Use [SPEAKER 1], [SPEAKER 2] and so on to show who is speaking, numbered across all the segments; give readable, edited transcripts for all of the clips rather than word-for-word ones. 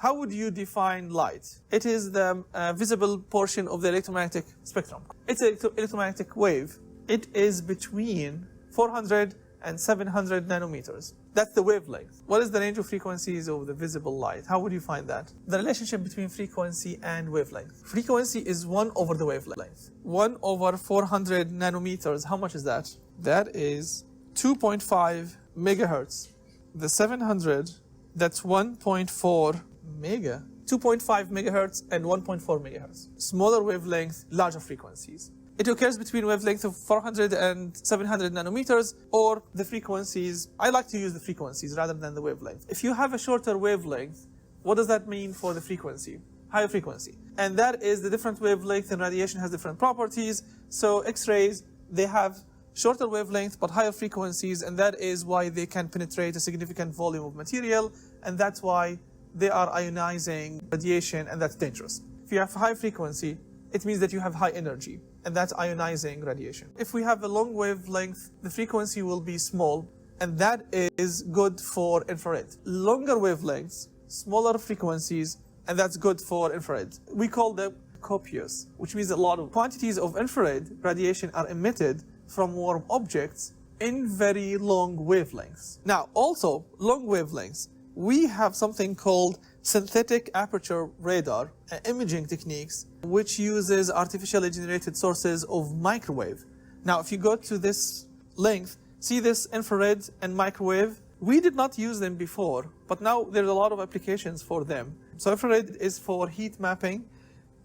[SPEAKER 1] How would you define light? It is the visible portion of the electromagnetic spectrum. It's an electromagnetic wave. It is between 400 and 700 nanometers. That's the wavelength. What is the range of frequencies of the visible light? How would you find that? The relationship between frequency and wavelength. Frequency is 1 over the wavelength. 1 over 400 nanometers, how much is that? That is 2.5 megahertz. The 700, that's 1.4 mega. 2.5 megahertz and 1.4 megahertz. Smaller wavelength, larger frequencies. It occurs between wavelength of 400 and 700 nanometers, or the frequencies. I like to use the frequencies rather than the wavelength. If you have a shorter wavelength, what does that mean for the frequency? Higher frequency. And that is the different wavelength, and radiation has different properties. So X-rays, they have shorter wavelength but higher frequencies, and that is why they can penetrate a significant volume of material, and that's why they are ionizing radiation, and that's dangerous. If you have high frequency, it means that you have high energy, and that's ionizing radiation. If we have a long wavelength, the frequency will be small, and that is good for infrared. Longer wavelengths, smaller frequencies, and that's good for infrared. We call them copious, which means a lot of quantities of infrared radiation are emitted from warm objects in very long wavelengths. Now, also, long wavelengths, we have something called synthetic aperture radar imaging techniques, which uses artificially generated sources of microwave. Now, if you go to this length, see this infrared and microwave? We did not use them before, but now there's a lot of applications for them. So infrared is for heat mapping.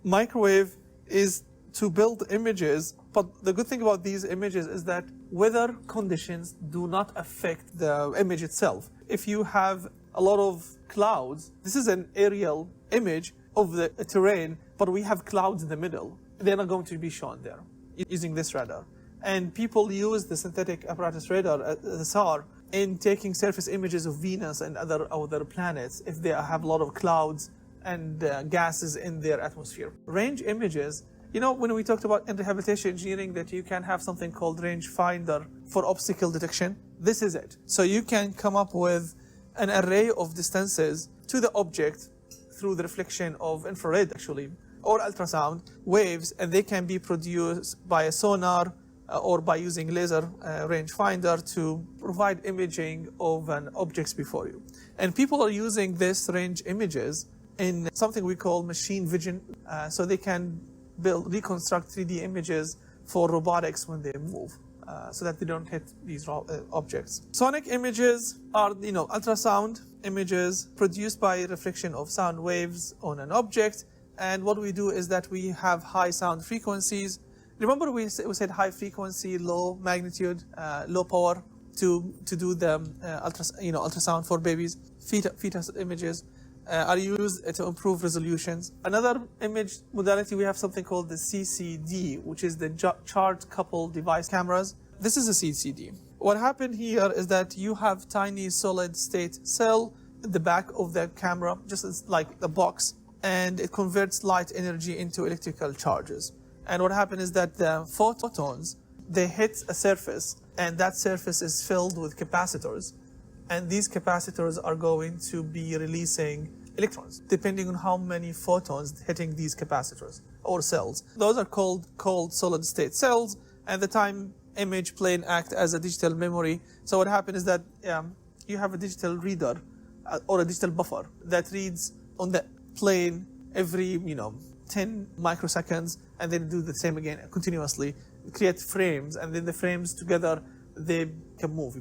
[SPEAKER 1] Microwave is to build images, but the good thing about these images is that weather conditions do not affect the image itself. If you have a lot of clouds, this is an aerial image of the terrain, but we have clouds in the middle. They're not going to be shown there using this radar. And people use the synthetic apparatus radar, the SAR, in taking surface images of Venus and other planets if they have a lot of clouds and gases in their atmosphere. Range images, you know, when we talked about in rehabilitation engineering that you can have something called range finder for obstacle detection, this is it. So you can come up with an array of distances to the object through the reflection of infrared, actually, or ultrasound waves, and they can be produced by a sonar or by using laser rangefinder to provide imaging of an objects before you. And people are using this range images in something we call machine vision, so they can reconstruct 3D images for robotics when they move. So that they don't hit these objects. Sonic images are, ultrasound images produced by reflection of sound waves on an object. And what we do is that we have high sound frequencies. Remember we said high frequency, low magnitude, low power to do the ultrasound for babies. Fetus images are used to improve resolutions. Another image modality, we have something called the CCD, which is the charge coupled device cameras. This is a CCD. What happened here is that you have tiny solid state cell in the back of the camera, just as like a box, and it converts light energy into electrical charges. And what happened is that the photons, they hit a surface, and that surface is filled with capacitors. And these capacitors are going to be releasing electrons, depending on how many photons hitting these capacitors or cells. Those are called solid state cells, and the time image plane act as a digital memory. So what happened is that you have a digital reader or a digital buffer that reads on the plane every 10 microseconds, and then do the same again continuously, create frames, and then the frames together, they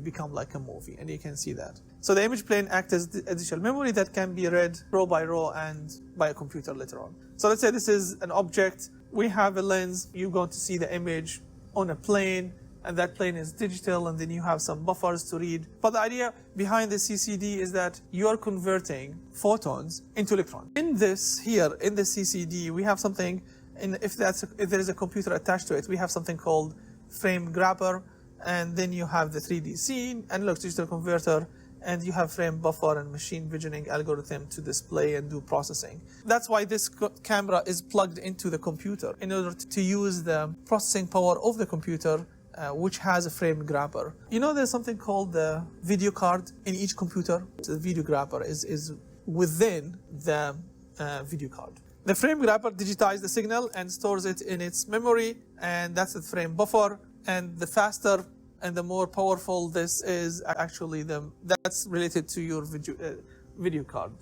[SPEAKER 1] become like a movie, and you can see that. So the image plane acts as a digital memory that can be read row by row and by a computer later on. So let's say this is an object. We have a lens. You're going to see the image on a plane, and that plane is digital, and then you have some buffers to read. But the idea behind the CCD is that you are converting photons into electrons. In this here, in the CCD, we have something, if there is a computer attached to it, we have something called frame grabber, and then you have the 3D scene, analog to digital converter, and you have frame buffer and machine visioning algorithm to display and do processing. That's why this camera is plugged into the computer in order to use the processing power of the computer, which has a frame grabber. There's something called the video card in each computer. The video grabber is within the video card. The frame grabber digitizes the signal and stores it in its memory, and that's the frame buffer. And the faster and the more powerful this is, actually that's related to your video card.